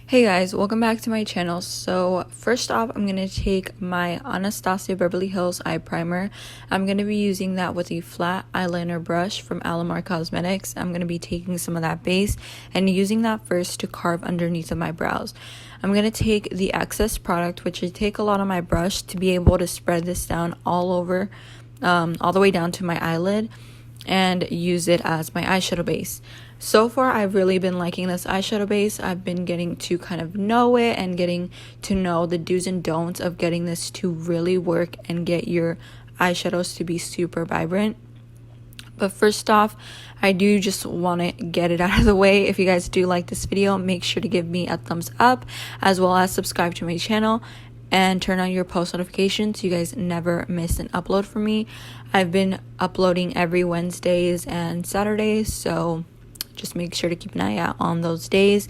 Hey guys, welcome back to my channel. So first off, I'm going to take my Anastasia Beverly Hills eye primer. I'm going to be using that with a flat eyeliner brush from Alamar Cosmetics. I'm going to be taking some of that base and using that first to carve underneath of my brows. I'm going to take the excess product, which I take a lot on my brush, to be able to spread this down all over, all the way down to my eyelid, and use it as my eyeshadow base. So far, I've really been liking this eyeshadow base. I've been getting to kind of know it and getting to know the do's and don'ts of getting this to really work and get your eyeshadows to be super vibrant. But first off, I do just want to get it out of the way. If you guys do like this video, make sure to give me a thumbs up, as well as subscribe to my channel and turn on your post notifications so you guys never miss an upload from me. I've been uploading every Wednesdays and Saturdays, so just make sure to keep an eye out on those days.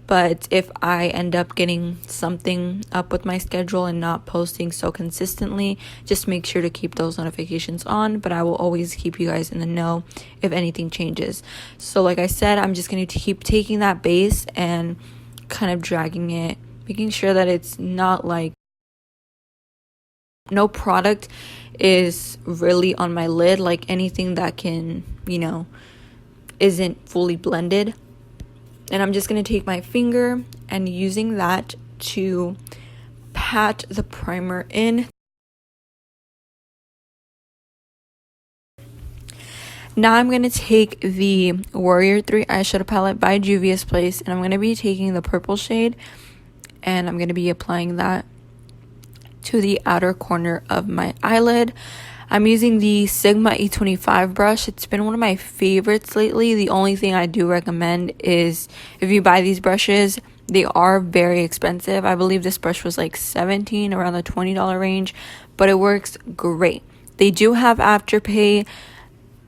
But if I end up getting something up with my schedule and not posting so consistently, just make sure to keep those notifications on. But I will always keep you guys in the know if anything changes. So like I said, I'm just going to keep taking that base and kind of dragging it, making sure that it's not like no product is really on my lid, like anything that can, isn't fully blended. And I'm just going to take my finger and using that to pat the primer in. Now I'm going to take the Warrior 3 eyeshadow palette by Juvias Place, and I'm going to be taking the purple shade, and I'm going to be applying that to the outer corner of my eyelid. I'm using the Sigma E25 brush. It's been one of my favorites lately. The only thing I do recommend is if you buy these brushes, they are very expensive. I believe this brush was like $17, around the $20 range, but it works great. They do have Afterpay.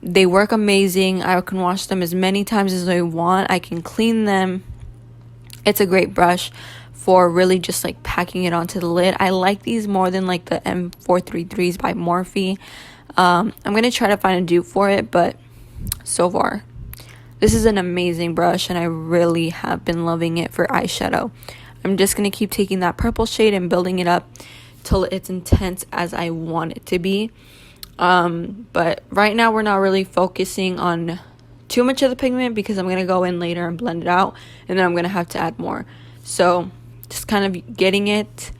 They work amazing. I can wash them as many times as I want. I can clean them. It's a great brush for really just like packing it onto the lid. I like these more than like the M433s by Morphe. I'm going to try to find a dupe for it, but so far, this is an amazing brush and I really have been loving it for eyeshadow. I'm just going to keep taking that purple shade and building it up till it's intense as I want it to be. But right now we're not really focusing on too much of the pigment because I'm going to go in later and blend it out, and then I'm going to have to add more. So just kind of getting it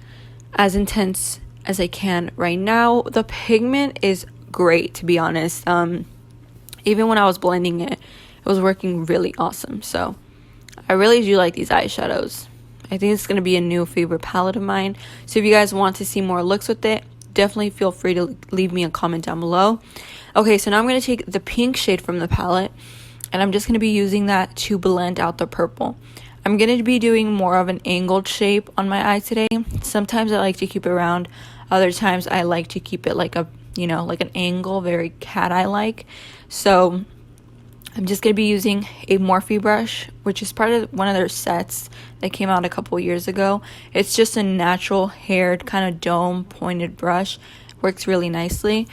as intense as I can right now. The pigment is great, to be honest. Even when I was blending it, it was working really awesome. So I really do like these eyeshadows. I think it's going to be a new favorite palette of mine. So if you guys want to see more looks with it, definitely feel free to leave me a comment down below. Okay, so now I'm going to take the pink shade from the palette, and I'm just going to be using that to blend out the purple. I'm going to be doing more of an angled shape on my eye today. Sometimes I like to keep it round. Other times I like to keep it like a, like an angle, very cat eye like. So I'm just going to be using a Morphe brush, which is part of one of their sets that came out a couple years ago. It's just a natural haired kind of dome pointed brush. Works really nicely.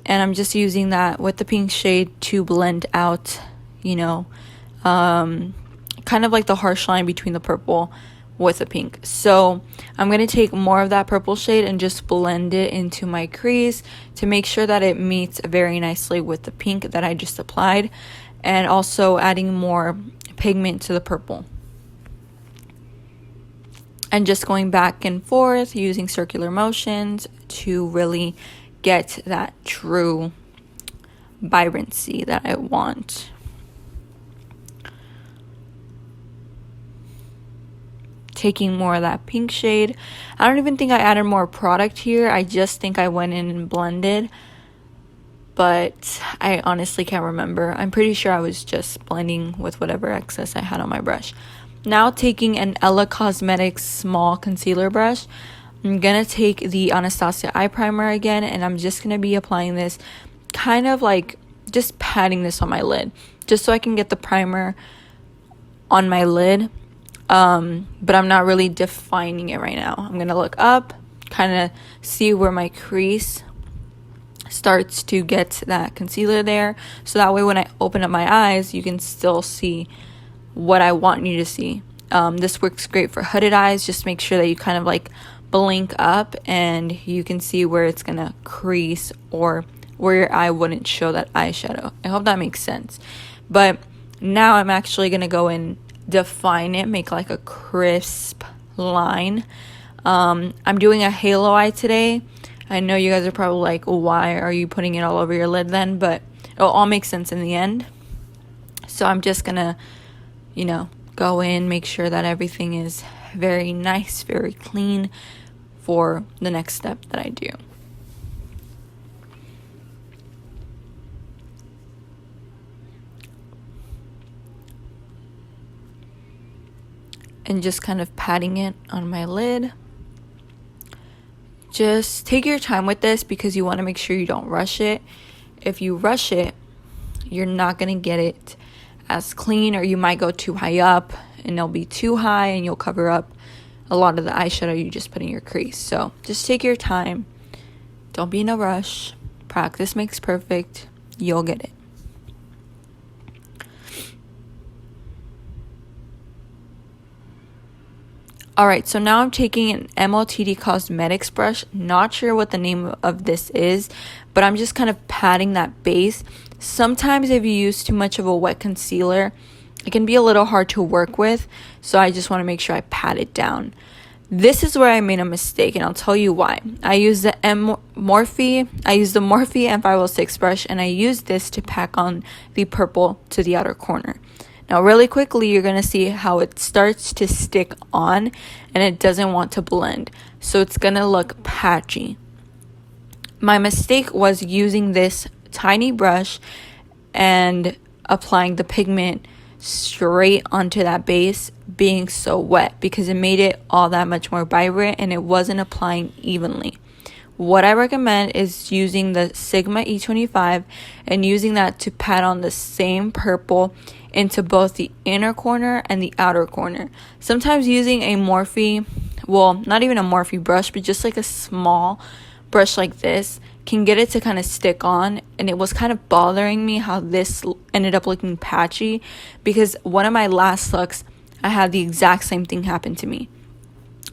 And I'm just using that with the pink shade to blend out, kind of like the harsh line between the purple with the pink. So I'm going to take more of that purple shade and just blend it into my crease to make sure that it meets very nicely with the pink that I just applied, and also adding more pigment to the purple. And just going back and forth using circular motions to really get that true vibrancy that I want. Taking more of that pink shade. I don't even think I added more product here. I just think I went in and blended, but I honestly can't remember. I'm pretty sure I was just blending with whatever excess I had on my brush. Now taking an Ella Cosmetics small concealer brush, I'm gonna take the Anastasia eye primer again, and I'm just gonna be applying this, kind of like just patting this on my lid, just so I can get the primer on my lid. But I'm not really defining it right now. I'm gonna look up, kind of see where my crease starts to get that concealer there, so that way when I open up my eyes, you can still see what I want you to see. This works great for hooded eyes. Just make sure that you kind of like blink up and you can see where it's gonna crease or where your eye wouldn't show that eyeshadow. I hope that makes sense. But now I'm actually gonna go and define it, make like a crisp line. I'm doing a halo eye today. I know you guys are probably like, why are you putting it all over your lid then? But it'll all make sense in the end. So I'm just gonna, you know, go in, make sure that everything is very nice, very clean for the next step that I do. And just kind of patting it on my lid. Just take your time with this because you want to make sure you don't rush it. If you rush it, you're not going to get it as clean, or you might go too high up and it'll be too high and you'll cover up a lot of the eyeshadow you just put in your crease. So just take your time. Don't be in a rush. Practice makes perfect. You'll get it. Alright, so now I'm taking an MOTD Cosmetics brush. Not sure what the name of this is, but I'm just kind of patting that base. Sometimes if you use too much of a wet concealer, it can be a little hard to work with, so I just want to make sure I pat it down. This is where I made a mistake, and I'll tell you why. I used the Morphe M506 brush, and I used this to pack on the purple to the outer corner. Now, really quickly, you're going to see how it starts to stick on and it doesn't want to blend. So it's going to look patchy. My mistake was using this tiny brush and applying the pigment straight onto that base being so wet, because it made it all that much more vibrant and it wasn't applying evenly. What I recommend is using the Sigma E25 and using that to pat on the same purple into both the inner corner and the outer corner. Sometimes using a Morphe, well, not even a Morphe brush, but just like a small brush like this can get it to kind of stick on, and it was kind of bothering me how this ended up looking patchy, because one of my last looks, I had the exact same thing happen to me.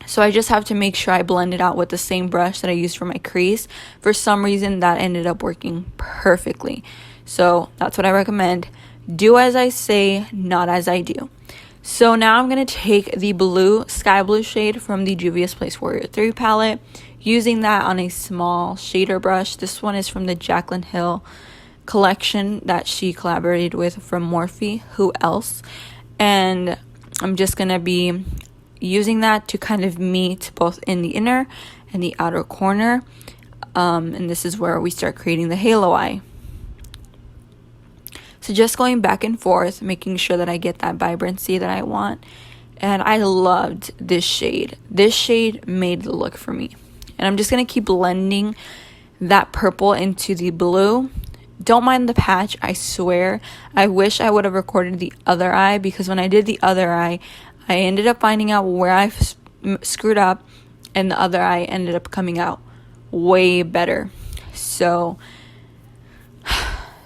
So I just have to make sure I blend it out with the same brush that I used for my crease. For some reason, that ended up working perfectly. So that's what I recommend. Do as I say, not as I do. So now I'm going to take the blue, sky blue shade from the Juvia's Place Warrior 3 palette, using that on a small shader brush. This one is from the Jaclyn Hill collection that she collaborated with from Morphe. Who else? And I'm just going to be using that to kind of meet both in the inner and the outer corner. And this is where we start creating the halo eye. So just going back and forth, making sure that I get that vibrancy that I want. And I loved this shade. This shade made the look for me. And I'm just going to keep blending that purple into the blue. Don't mind the patch, I swear. I wish I would have recorded the other eye, because when I did the other eye, I ended up finding out where I screwed up, and the other eye ended up coming out way better. So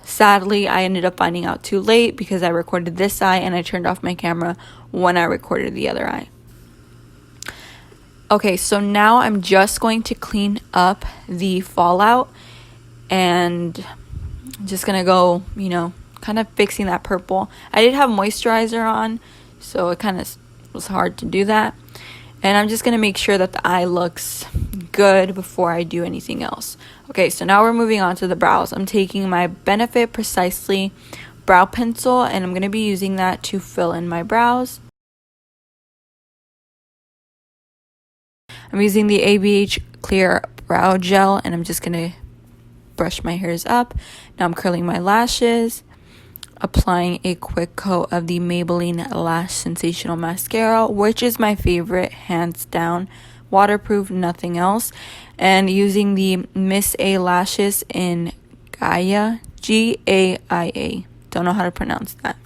sadly, I ended up finding out too late, because I recorded this eye and I turned off my camera when I recorded the other eye. Okay, so now I'm just going to clean up the fallout, and I'm just going to go, you know, kind of fixing that purple. I did have moisturizer on, so it kind of was hard to do that. And I'm just going to make sure that the eye looks good before I do anything else. Okay, so now we're moving on to the brows. I'm taking my Benefit Precisely brow pencil, and I'm going to be using that to fill in my brows. I'm using the ABH Clear Brow Gel, and I'm just going to brush my hairs up. Now I'm curling my lashes, applying a quick coat of the Maybelline Lash Sensational Mascara, which is my favorite, hands down. Waterproof, nothing else. And using the Miss A lashes in Gaia, Gaia. Don't know how to pronounce that.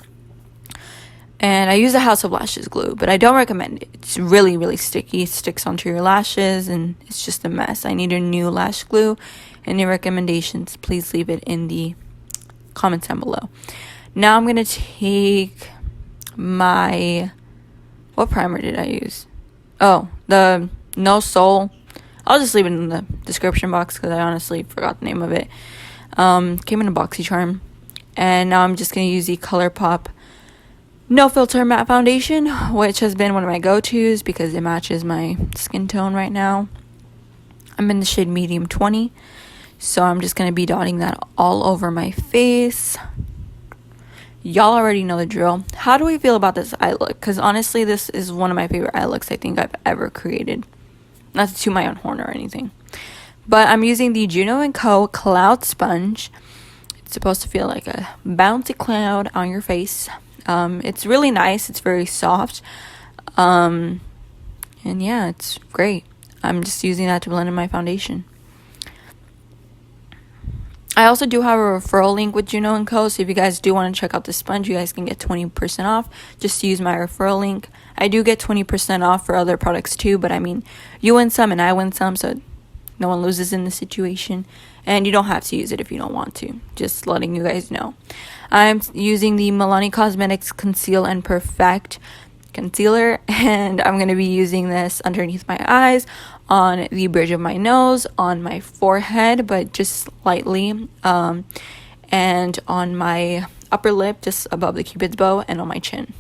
And I use a House of Lashes glue, but I don't recommend it. It's really, really sticky. It sticks onto your lashes, and it's just a mess. I need a new lash glue. Any recommendations, please leave it in the comments down below. Now I'm going to take my What primer did I use? Oh, the No Soul. I'll just leave it in the description box because I honestly forgot the name of it. Came in a BoxyCharm. And now I'm just going to use the Colourpop No Filter Matte Foundation, which has been one of my go-tos because it matches my skin tone right now. I'm in the shade medium 20. So I'm just going to be dotting that all over my face. Y'all already know the drill. How do I feel about this eye look? Because honestly, this is one of my favorite eye looks I think I've ever created. Not to toot my own horn or anything. But I'm using the Juno & Co. Cloud Sponge. It's supposed to feel like a bouncy cloud on your face. It's really nice. It's very soft. And yeah, it's great. I'm just using that to blend in my foundation. I also do have a referral link with Juno & Co. So if you guys do want to check out the sponge, you guys can get 20% off. Just use my referral link. I do get 20% off for other products too. But I mean, you win some and I win some. So no one loses in the situation. And you don't have to use it if you don't want to. Just letting you guys know. I'm using the Milani Cosmetics Conceal and Perfect concealer, and I'm going to be using this underneath my eyes, on the bridge of my nose, on my forehead, but just lightly, and on my upper lip, just above the cupid's bow, and on my chin.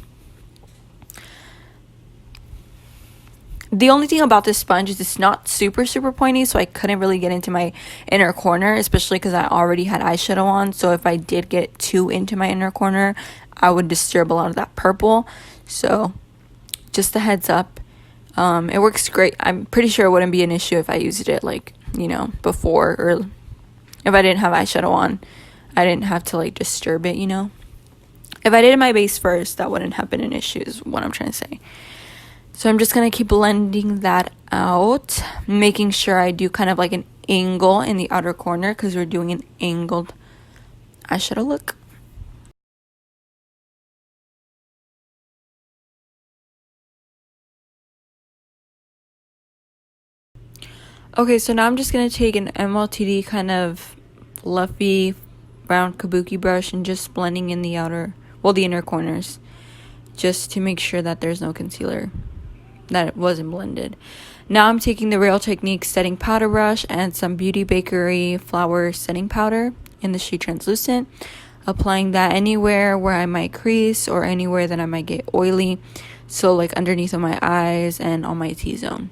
The only thing about this sponge is it's not super pointy, so I couldn't really get into my inner corner, especially because I already had eyeshadow on. So if I did get too into my inner corner, I would disturb a lot of that purple. So just a heads up. It works great. I'm pretty sure it wouldn't be an issue if I used it like, you know, before, or if I didn't have eyeshadow on. I didn't have to like disturb it, you know. If I did my base first, that wouldn't have been an issue, is what I'm trying to say. So I'm just going to keep blending that out, making sure I do kind of like an angle in the outer corner because we're doing an angled eyeshadow look. Okay, so now I'm just going to take an MLTD kind of fluffy brown kabuki brush and just blending in the the inner corners, just to make sure that there's no concealer, that it wasn't blended. Now I'm taking the Real Techniques setting powder brush and some Beauty Bakerie flower setting powder in the shade Translucent, applying that anywhere where I might crease or anywhere that I might get oily, so like underneath of my eyes and on my T-zone.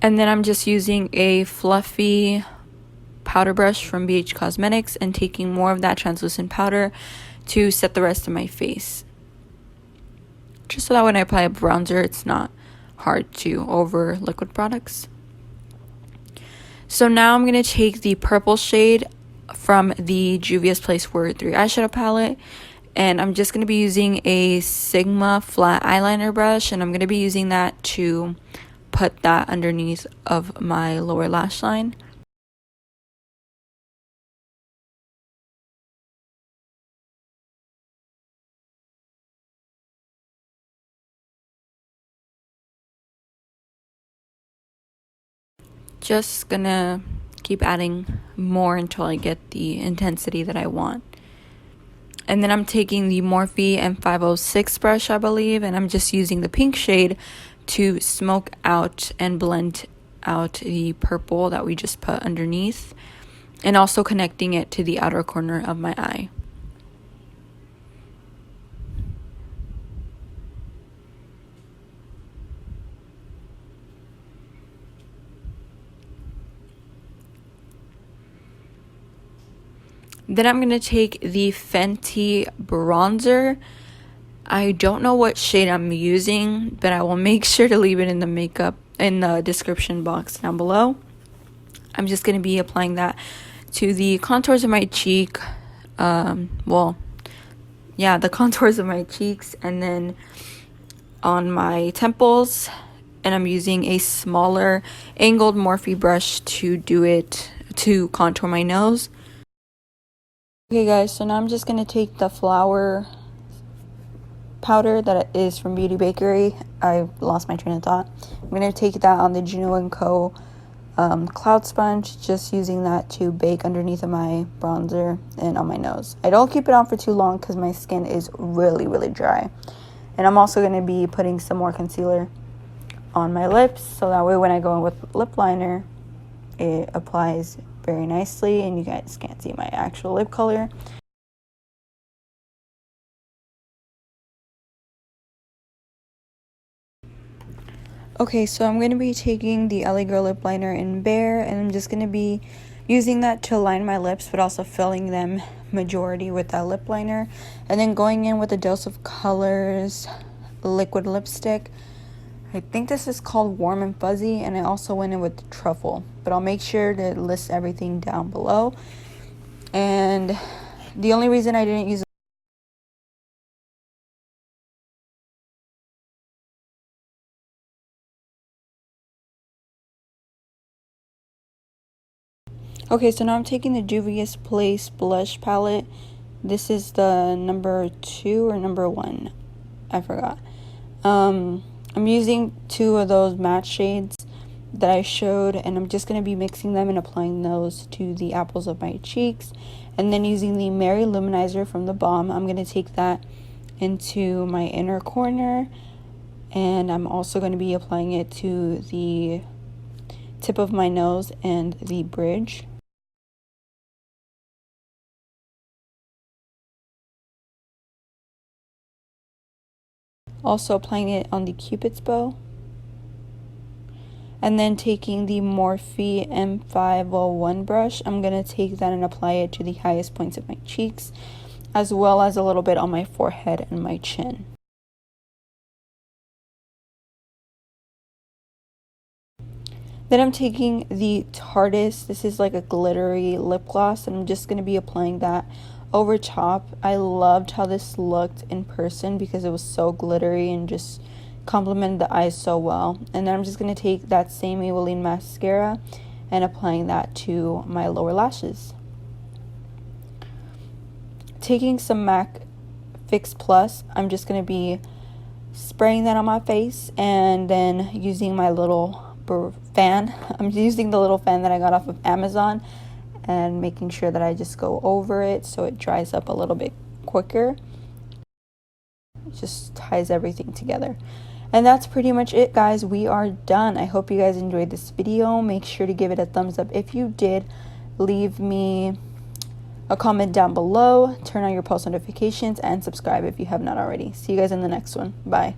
And then I'm just using a fluffy powder brush from BH Cosmetics and taking more of that translucent powder to set the rest of my face. Just so that when I apply a bronzer, it's not hard to over liquid products. So now I'm going to take the purple shade from the Juvias Place Warrior 3 eyeshadow palette. And I'm just going to be using a Sigma flat eyeliner brush. And I'm going to be using that to put that underneath of my lower lash line. Just gonna keep adding more until I get the intensity that I want. And then I'm taking the Morphe M506 brush, I believe, and I'm just using the pink shade to smoke out and blend out the purple that we just put underneath, and also connecting it to the outer corner of my eye. Then I'm going to take the Fenty bronzer. I don't know what shade I'm using, but I will make sure to leave it in the description box down below. I'm just going to be applying that to the contours of my cheek. The contours of my cheeks, and then on my temples. And I'm using a smaller angled Morphe brush to to contour my nose. Okay guys, so now I'm just going to take the flower powder that is from Beauty Bakerie. I lost my train of thought. I'm going to take that on the Juno & Co. cloud sponge, just using that to bake underneath of my bronzer and on my nose. I don't keep it on for too long because my skin is really, really dry. And I'm also going to be putting some more concealer on my lips, so that way when I go in with lip liner, it applies very nicely and you guys can't see my actual lip color. Okay, so I'm going to be taking the LA Girl lip liner in Bare, and I'm just going to be using that to line my lips, but also filling them majority with that lip liner. And then going in with a Dose of Colors liquid lipstick. I think this is called Warm and Fuzzy, and I also went in with Truffle. But I'll make sure to list everything down below. And the only reason I didn't use Okay, so now I'm taking the Juvias Place blush palette. This is the number 2 or number 1. I forgot. I'm using 2 of those matte shades that I showed, and I'm just going to be mixing them and applying those to the apples of my cheeks. And then using the Mary Loumanizer from the Balm, I'm going to take that into my inner corner. And I'm also going to be applying it to the tip of my nose and the bridge. Also applying it on the Cupid's bow. And then taking the Morphe M501 brush, I'm going to take that and apply it to the highest points of my cheeks, as well as a little bit on my forehead and my chin. Then I'm taking the Tarts. This is like a glittery lip gloss, and I'm just going to be applying that over top. I loved how this looked in person because it was so glittery and just complemented the eyes so well. And then I'm just going to take that same Maybelline mascara and applying that to my lower lashes. Taking some MAC Fix Plus, I'm just going to be spraying that on my face and then using my little fan. I'm using the little fan that I got off of Amazon and making sure that I just go over it so it dries up a little bit quicker. It just ties everything together. And that's pretty much it, guys. We are done. I hope you guys enjoyed this video. Make sure to give it a thumbs up if you did. Leave me a comment down below. Turn on your post notifications and subscribe if you have not already. See you guys in the next one. Bye.